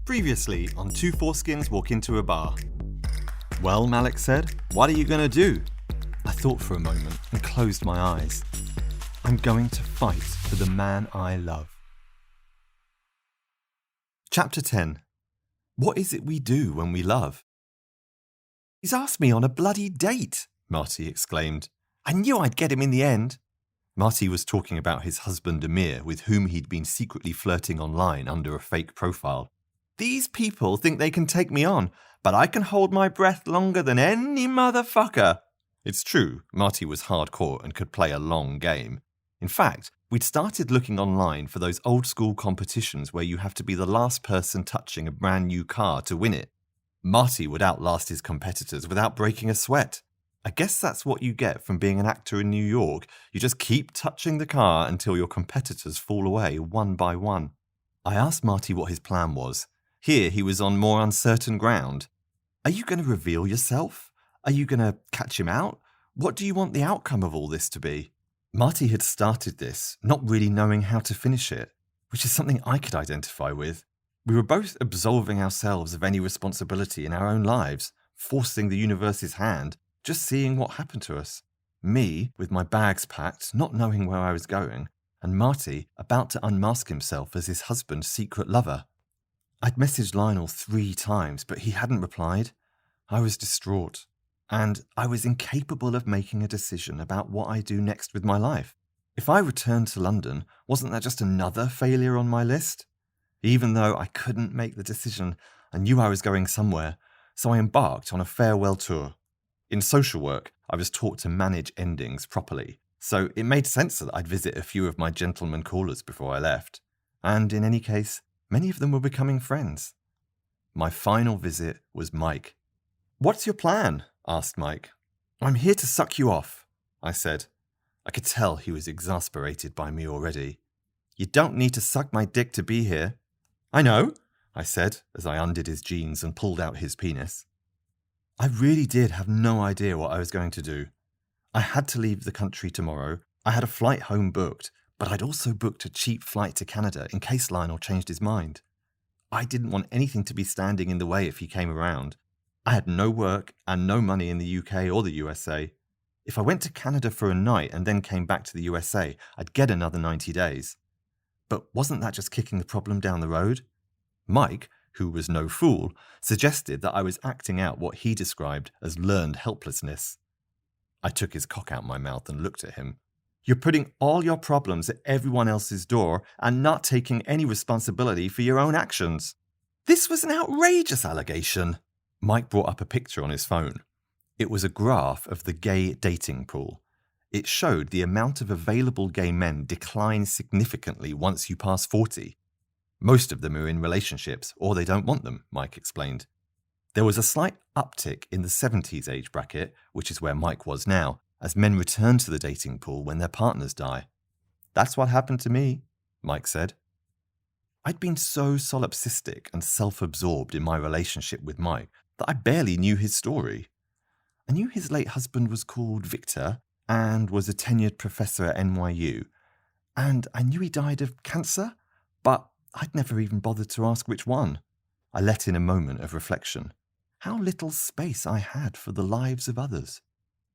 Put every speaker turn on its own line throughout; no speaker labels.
Previously on Two Foreskins Walk Into a Bar. Well, Malik said, what are you going to do? I thought for a moment and closed my eyes. I'm going to fight for the man I love. Chapter 10. What is it we do when we love? He's asked me on a bloody date, Marty exclaimed. I knew I'd get him in the end. Marty was talking about his husband Amir, with whom he'd been secretly flirting online under a fake profile. These people think they can take me on, but I can hold my breath longer than any motherfucker. It's true, Marty was hardcore and could play a long game. In fact, we'd started looking online for those old-school competitions where you have to be the last person touching a brand new car to win it. Marty would outlast his competitors without breaking a sweat. I guess that's what you get from being an actor in New York. You just keep touching the car until your competitors fall away one by one. I asked Marty what his plan was. Here he was on more uncertain ground. Are you going to reveal yourself? Are you going to catch him out? What do you want the outcome of all this to be? Marty had started this, not really knowing how to finish it, which is something I could identify with. We were both absolving ourselves of any responsibility in our own lives, forcing the universe's hand, just seeing what happened to us. Me, with my bags packed, not knowing where I was going, and Marty about to unmask himself as his husband's secret lover. I'd messaged Lionel 3 times, but he hadn't replied. I was distraught, and I was incapable of making a decision about what I do next with my life. If I returned to London, wasn't that just another failure on my list? Even though I couldn't make the decision, I knew I was going somewhere, so I embarked on a farewell tour. In social work, I was taught to manage endings properly, so it made sense that I'd visit a few of my gentleman callers before I left. And in any case, many of them were becoming friends. My final visit was Mike. What's your plan? Asked Mike. I'm here to suck you off, I said. I could tell he was exasperated by me already. You don't need to suck my dick to be here. I know, I said as I undid his jeans and pulled out his penis. I really did have no idea what I was going to do. I had to leave the country tomorrow. I had a flight home booked, but I'd also booked a cheap flight to Canada in case Lionel changed his mind. I didn't want anything to be standing in the way if he came around. I had no work and no money in the UK or the USA. If I went to Canada for a night and then came back to the USA, I'd get another 90 days. But wasn't that just kicking the problem down the road? Mike, who was no fool, suggested that I was acting out what he described as learned helplessness. I took his cock out my mouth and looked at him. You're putting all your problems at everyone else's door and not taking any responsibility for your own actions. This was an outrageous allegation. Mike brought up a picture on his phone. It was a graph of the gay dating pool. It showed the amount of available gay men decline significantly once you pass 40. Most of them are in relationships, or they don't want them, Mike explained. There was a slight uptick in the 70s age bracket, which is where Mike was now, as men return to the dating pool when their partners die. That's what happened to me, Mike said. I'd been so solipsistic and self-absorbed in my relationship with Mike that I barely knew his story. I knew his late husband was called Victor and was a tenured professor at NYU, and I knew he died of cancer, but I'd never even bothered to ask which one. I let in a moment of reflection. How little space I had for the lives of others.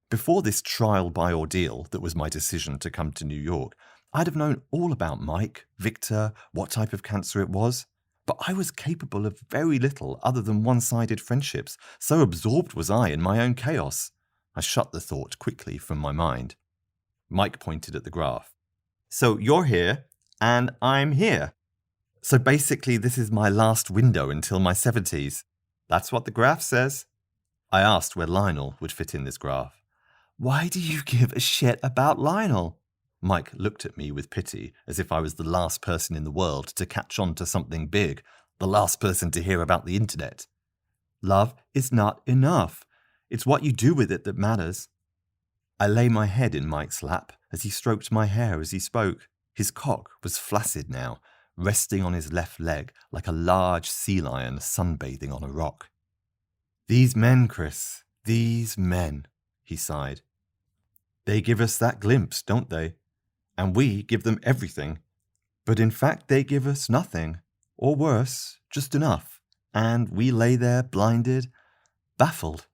Before this trial by ordeal that was my decision to come to New York, I'd have known all about Mike, Victor, what type of cancer it was. But I was capable of very little other than one-sided friendships, so absorbed was I in my own chaos. I shut the thought quickly from my mind. Mike pointed at the graph. So you're here, and I'm here. So basically this is my last window until my 70s. That's what the graph says. I asked where Lionel would fit in this graph. Why do you give a shit about Lionel? Mike looked at me with pity, as if I was the last person in the world to catch on to something big, the last person to hear about the internet. Love is not enough. It's what you do with it that matters. I lay my head in Mike's lap as he stroked my hair as he spoke. His cock was flaccid now, resting on his left leg like a large sea lion sunbathing on a rock. These men, Chris, these men, he sighed. They give us that glimpse, don't they? And we give them everything. But in fact, they give us nothing. Or worse, just enough. And we lay there blinded, baffled.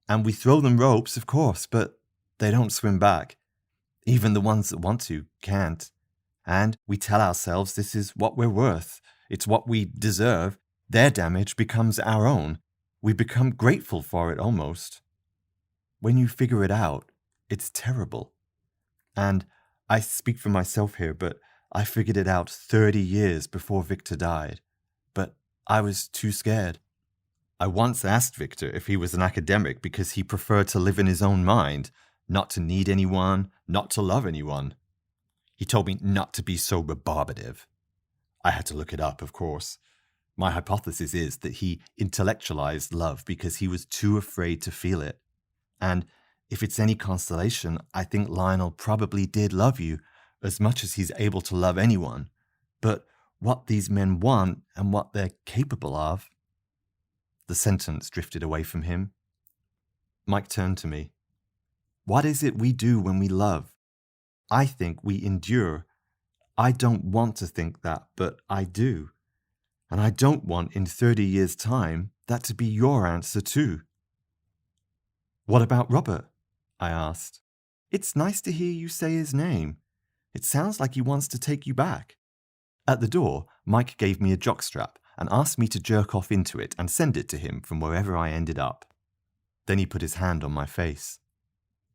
And we throw them ropes, of course, but they don't swim back. Even the ones that want to can't. And we tell ourselves this is what we're worth. It's what we deserve. Their damage becomes our own. We become grateful for it almost. When you figure it out, it's terrible. And I speak for myself here, but I figured it out 30 years before Victor died. But I was too scared. I once asked Victor if he was an academic because he preferred to live in his own mind, not to need anyone, not to love anyone. He told me not to be so rebarbative. I had to look it up, of course. My hypothesis is that he intellectualized love because he was too afraid to feel it. And if it's any consolation, I think Lionel probably did love you as much as he's able to love anyone. But what these men want and what they're capable of... The sentence drifted away from him. Mike turned to me. What is it we do when we love? I think we endure. I don't want to think that, but I do. And I don't want in 30 years' time that to be your answer too. What about Robert? I asked. It's nice to hear you say his name. It sounds like he wants to take you back. At the door, Mike gave me a jockstrap and asked me to jerk off into it and send it to him from wherever I ended up. Then he put his hand on my face.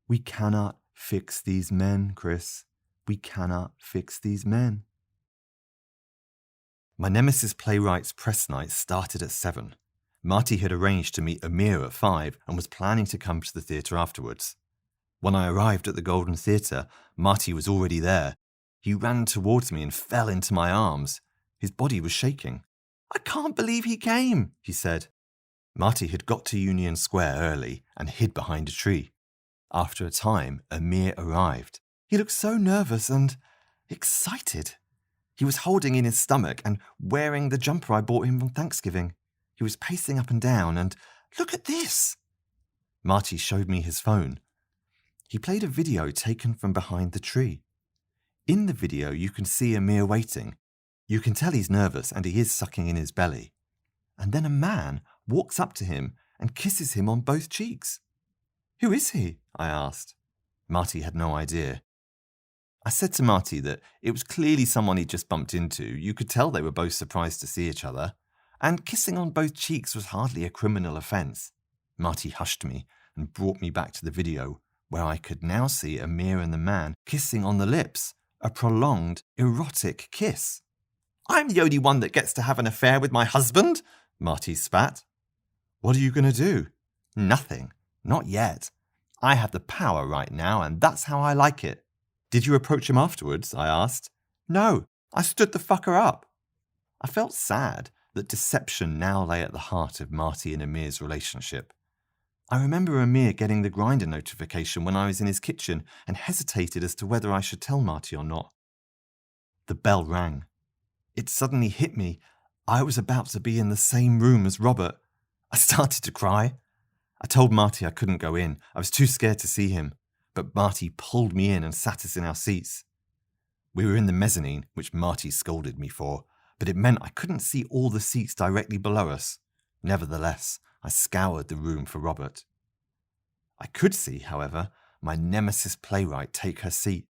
We cannot fix these men, Chris. We cannot fix these men. My Nemesis Playwrights press night started at 7. Marty had arranged to meet Amir at 5 and was planning to come to the theatre afterwards. When I arrived at the Golden Theatre, Marty was already there. He ran towards me and fell into my arms. His body was shaking. I can't believe he came, he said. Marty had got to Union Square early and hid behind a tree. After a time, Amir arrived. He looked so nervous and excited. He was holding in his stomach and wearing the jumper I bought him on Thanksgiving. He was pacing up and down and, look at this! Marty showed me his phone. He played a video taken from behind the tree. In the video, you can see Amir waiting. You can tell he's nervous and he is sucking in his belly. And then a man walks up to him and kisses him on both cheeks. Who is he? I asked. Marty had no idea. I said to Marty that it was clearly someone he'd just bumped into. You could tell they were both surprised to see each other. And kissing on both cheeks was hardly a criminal offence. Marty hushed me and brought me back to the video, where I could now see Amir and the man kissing on the lips, a prolonged, erotic kiss. I'm the only one that gets to have an affair with my husband, Marty spat. What are you going to do? Nothing. Not yet. I have the power right now, and that's how I like it. Did you approach him afterwards? I asked. No, I stood the fucker up. I felt sad that deception now lay at the heart of Marty and Amir's relationship. I remember Amir getting the Grindr notification when I was in his kitchen and hesitated as to whether I should tell Marty or not. The bell rang. It suddenly hit me. I was about to be in the same room as Robert. I started to cry. I told Marty I couldn't go in. I was too scared to see him. But Marty pulled me in and sat us in our seats. We were in the mezzanine, which Marty scolded me for, but it meant I couldn't see all the seats directly below us. Nevertheless, I scoured the room for Robert. I could see, however, my Nemesis playwright take her seat.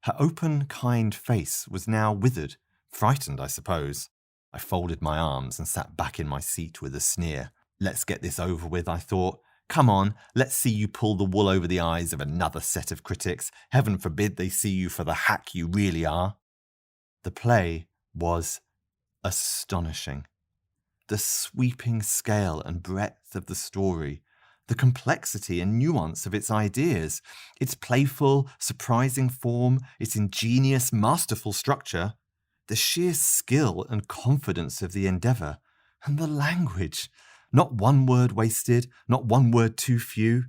Her open, kind face was now withered, frightened, I suppose. I folded my arms and sat back in my seat with a sneer. Let's get this over with, I thought. Come on, let's see you pull the wool over the eyes of another set of critics. Heaven forbid they see you for the hack you really are. The play was astonishing. The sweeping scale and breadth of the story, the complexity and nuance of its ideas, its playful, surprising form, its ingenious, masterful structure, the sheer skill and confidence of the endeavour, and the language. Not one word wasted, not one word too few.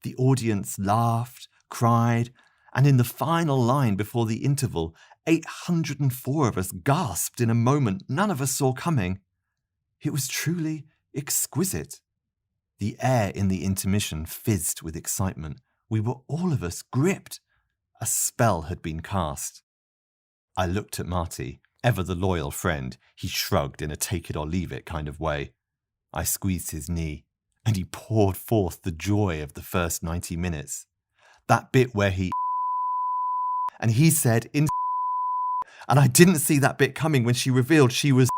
The audience laughed, cried, and in the final line before the interval, 804 of us gasped in a moment none of us saw coming. It was truly exquisite. The air in the intermission fizzed with excitement. We were all of us gripped. A spell had been cast. I looked at Marty. Ever the loyal friend, he shrugged in a take-it-or-leave-it kind of way. I squeezed his knee, and he poured forth the joy of the first 90 minutes. That bit where and he said, and I didn't see that bit coming when she revealed she was.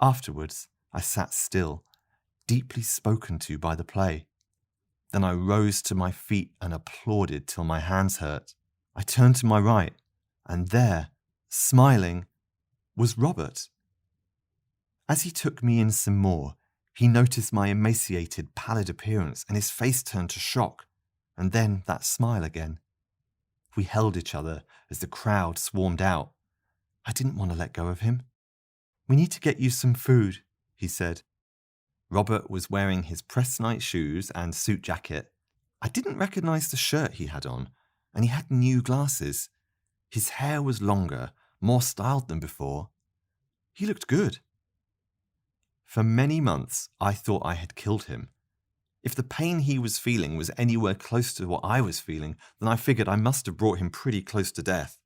Afterwards, I sat still, deeply spoken to by the play. Then I rose to my feet and applauded till my hands hurt. I turned to my right, and there, smiling, was Robert. As he took me in some more, he noticed my emaciated, pallid appearance, and his face turned to shock, and then that smile again. We held each other as the crowd swarmed out. I didn't want to let go of him. "We need to get you some food," he said. Robert was wearing his press night shoes and suit jacket. I didn't recognize the shirt he had on, and he had new glasses. His hair was longer, more styled than before. He looked good. For many months, I thought I had killed him. If the pain he was feeling was anywhere close to what I was feeling, then I figured I must have brought him pretty close to death.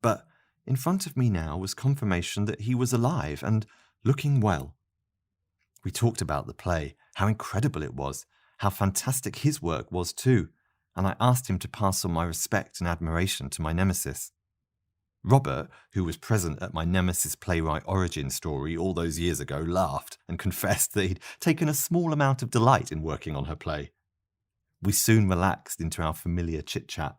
But in front of me now was confirmation that he was alive and looking well. We talked about the play, how incredible it was, how fantastic his work was too, and I asked him to pass on my respect and admiration to my nemesis. Robert, who was present at my nemesis playwright origin story all those years ago, laughed and confessed that he'd taken a small amount of delight in working on her play. We soon relaxed into our familiar chit-chat.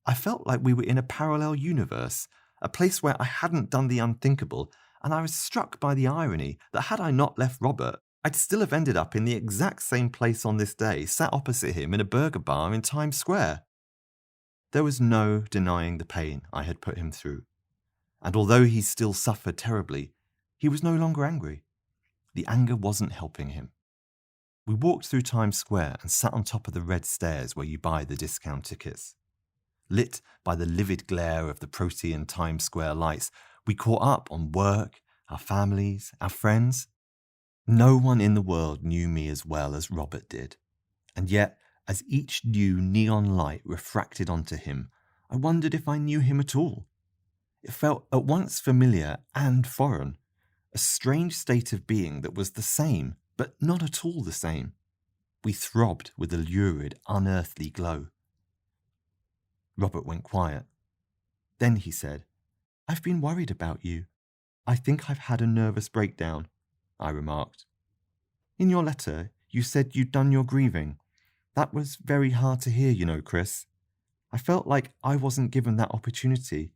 I felt like we were in a parallel universe, a place where I hadn't done the unthinkable, and I was struck by the irony that had I not left Robert, I'd still have ended up in the exact same place on this day, sat opposite him in a burger bar in Times Square. There was no denying the pain I had put him through, and although he still suffered terribly, he was no longer angry. The anger wasn't helping him. We walked through Times Square and sat on top of the red stairs where you buy the discount tickets. Lit by the livid glare of the Protean Times Square lights, we caught up on work, our families, our friends. No one in the world knew me as well as Robert did, and yet, as each new neon light refracted onto him, I wondered if I knew him at all. It felt at once familiar and foreign, a strange state of being that was the same, but not at all the same. We throbbed with a lurid, unearthly glow. Robert went quiet. Then he said, "I've been worried about you. I think I've had a nervous breakdown," I remarked. "In your letter, you said you'd done your grieving. That was very hard to hear, you know, Chris. I felt like I wasn't given that opportunity.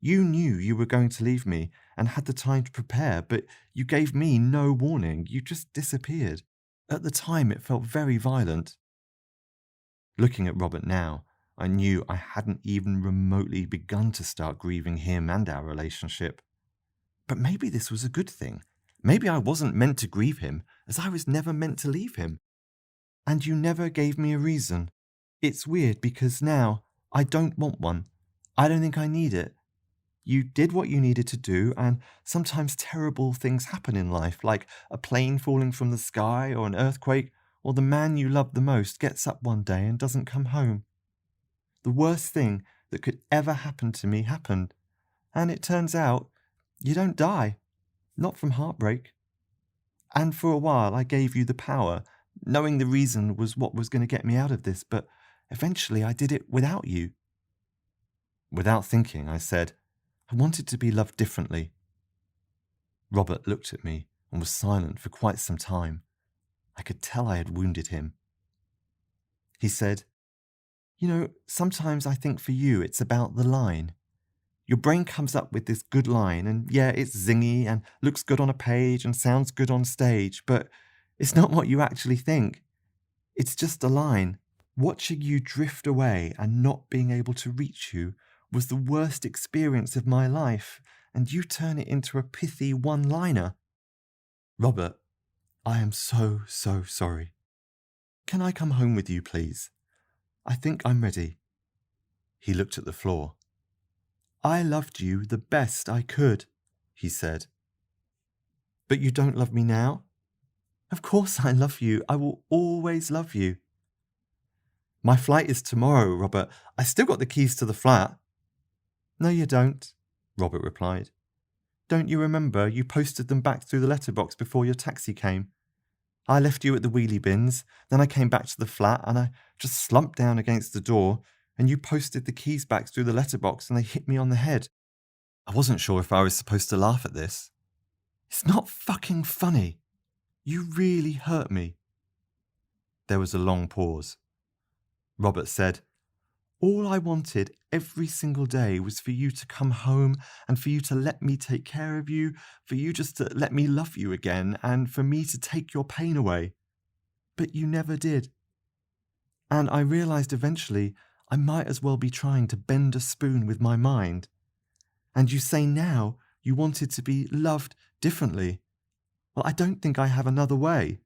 You knew you were going to leave me and had the time to prepare, but you gave me no warning. You just disappeared. At the time, it felt very violent." Looking at Robert now, I knew I hadn't even remotely begun to start grieving him and our relationship. But maybe this was a good thing. Maybe I wasn't meant to grieve him, as I was never meant to leave him. "And you never gave me a reason. It's weird because now I don't want one. I don't think I need it. You did what you needed to do, and sometimes terrible things happen in life, like a plane falling from the sky or an earthquake, or the man you love the most gets up one day and doesn't come home. The worst thing that could ever happen to me happened, and it turns out you don't die, not from heartbreak. And for a while I gave you the power, knowing the reason was what was going to get me out of this, but eventually I did it without you." Without thinking, I said, "I wanted to be loved differently." Robert looked at me and was silent for quite some time. I could tell I had wounded him. He said, "You know, sometimes I think for you it's about the line. Your brain comes up with this good line, and yeah, it's zingy and looks good on a page and sounds good on stage, but it's not what you actually think. It's just a line. Watching you drift away and not being able to reach you was the worst experience of my life, and you turn it into a pithy one-liner. Robert, I am so sorry. Can I come home with you, please? I think I'm ready." He looked at the floor. "I loved you the best I could," he said. "But you don't love me now?" "Of course I love you. I will always love you." "My flight is tomorrow, Robert. I still got the keys to the flat." "No, you don't. Robert replied. Don't you remember you posted them back through the letterbox before your taxi came? I left you at the wheelie bins, then I came back to the flat and I just slumped down against the door and you posted the keys back through the letterbox and they hit me on the head. I wasn't sure if I was supposed to laugh at this. It's not fucking funny. You really hurt me. There was a long pause. Robert said, all I wanted every single day was for you to come home and for you to let me take care of you, for you just to let me love you again and for me to take your pain away. But you never did. And I realized eventually I might as well be trying to bend a spoon with my mind. And you say now you wanted to be loved differently. Well, I don't think I have another way.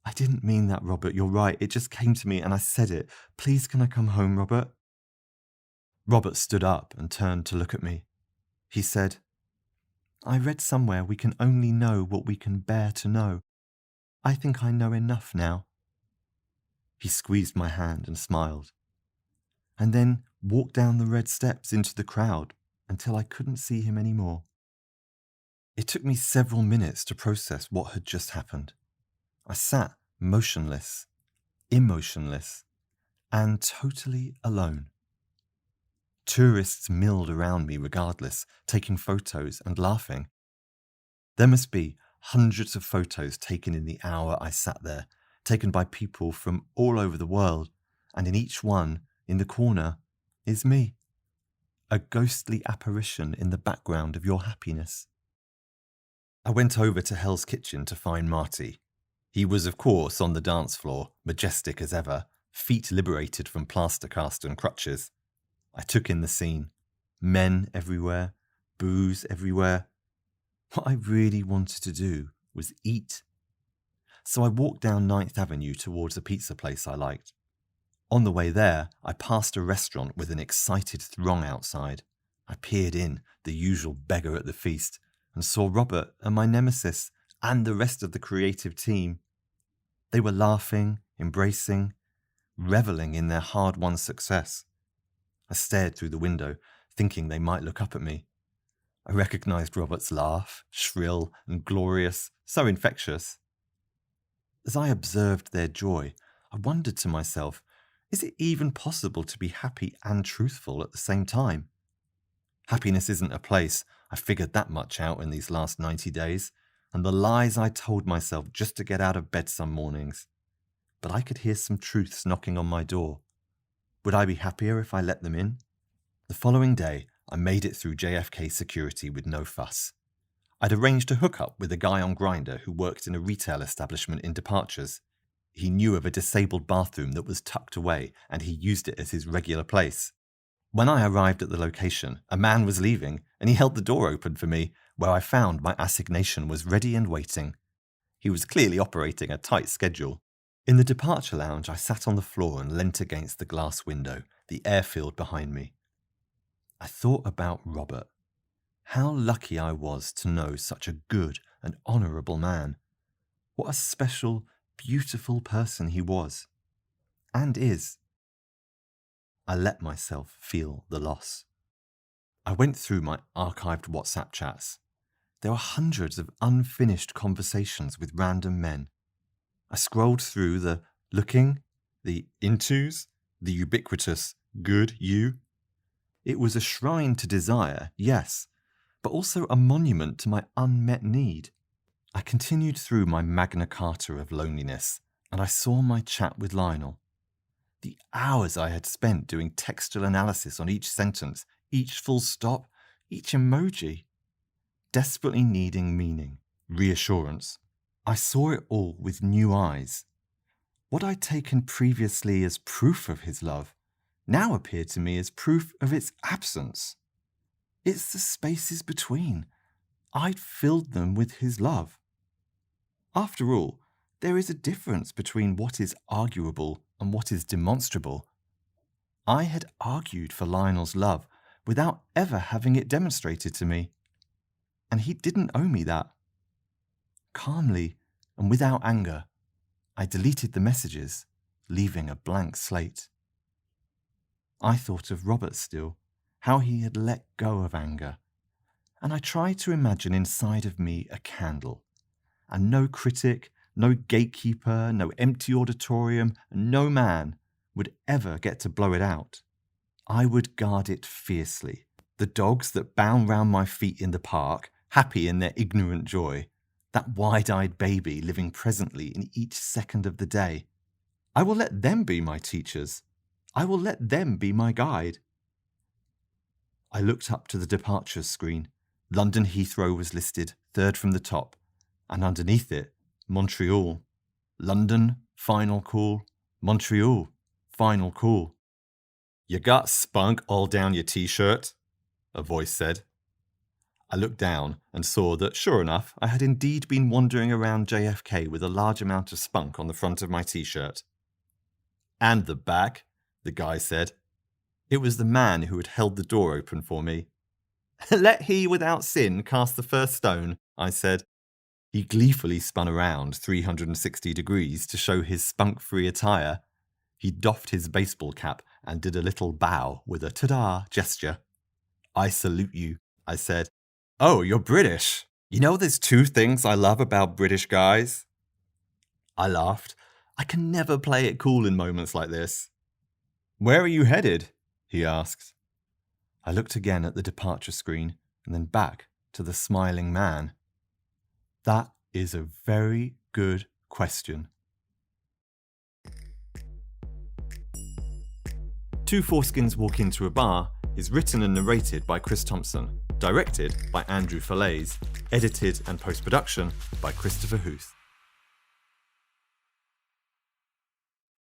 I didn't mean that, Robert, you're right. It just came to me and I said it. Please can I come home, Robert? Robert stood up and turned to look at me. He said, I read somewhere we can only know what we can bear to know. I think I know enough now. He squeezed my hand and smiled, and then walked down the red steps into the crowd until I couldn't see him anymore. It took me several minutes to process what had just happened. I sat motionless, emotionless, and totally alone. Tourists milled around me regardless, taking photos and laughing. There must be hundreds of photos taken in the hour I sat there, taken by people from all over the world, and in each one, in the corner, is me, a ghostly apparition in the background of your happiness. I went over to Hell's Kitchen to find Marty. He was, of course, on the dance floor, majestic as ever, feet liberated from plaster cast and crutches. I took in the scene. Men everywhere, booze everywhere. What I really wanted to do was eat. So I walked down 9th Avenue towards a pizza place I liked. On the way there, I passed a restaurant with an excited throng outside. I peered in, the usual beggar at the feast, and saw Robert and my nemesis and the rest of the creative team. They were laughing, embracing, reveling in their hard-won success. I stared through the window, thinking they might look up at me. I recognized Robert's laugh, shrill and glorious, so infectious. As I observed their joy, I wondered to myself, is it even possible to be happy and truthful at the same time? Happiness isn't a place. I figured that much out in these last 90 days, and the lies I told myself just to get out of bed some mornings. But I could hear some truths knocking on my door. Would I be happier if I let them in? The following day, I made it through JFK security with no fuss. I'd arranged a hookup with a guy on Grindr who worked in a retail establishment in Departures. He knew of a disabled bathroom that was tucked away, and he used it as his regular place. When I arrived at the location, a man was leaving, and he held the door open for me, where I found my assignation was ready and waiting. He was clearly operating a tight schedule. In the departure lounge, I sat on the floor and leant against the glass window, the airfield behind me. I thought about Robert. How lucky I was to know such a good and honourable man. What a special, beautiful person he was. And is. I let myself feel the loss. I went through my archived WhatsApp chats. There were hundreds of unfinished conversations with random men. I scrolled through the looking, the intos, the ubiquitous good you. It was a shrine to desire, yes, but also a monument to my unmet need. I continued through my Magna Carta of loneliness, and I saw my chat with Lionel. The hours I had spent doing textual analysis on each sentence, each full stop, each emoji. Desperately needing meaning, reassurance. I saw it all with new eyes. What I'd taken previously as proof of his love now appeared to me as proof of its absence. It's the spaces between. I'd filled them with his love. After all, there is a difference between what is arguable and what is demonstrable. I had argued for Lionel's love without ever having it demonstrated to me. And he didn't owe me that. Calmly and without anger, I deleted the messages, leaving a blank slate. I thought of Robert still, how he had let go of anger. And I tried to imagine inside of me a candle, and no critic, no gatekeeper, no empty auditorium, and no man would ever get to blow it out. I would guard it fiercely. The dogs that bound round my feet in the park, happy in their ignorant joy, that wide-eyed baby living presently in each second of the day. I will let them be my teachers. I will let them be my guide. I looked up to the departures screen. London Heathrow was listed, third from the top, and underneath it, Montreal. London, final call. Montreal, final call. "You got spunk all down your t-shirt?" a voice said. I looked down and saw that, sure enough, I had indeed been wandering around JFK with a large amount of spunk on the front of my t-shirt. "And the back," the guy said. It was the man who had held the door open for me. "Let he without sin cast the first stone," I said. He gleefully spun around 360 degrees to show his spunk-free attire. He doffed his baseball cap and did a little bow with a ta-da gesture. "I salute you," I said. "Oh, you're British. You know there's two things I love about British guys?" I laughed. I can never play it cool in moments like this. "Where are you headed?" he asked. I looked again at the departure screen and then back to the smiling man. That is a very good question. Two Foreskins Walk Into a Bar is written and narrated by Chris Thompson, directed by Andrew Fallaize, edited and post-production by Christopher Huth.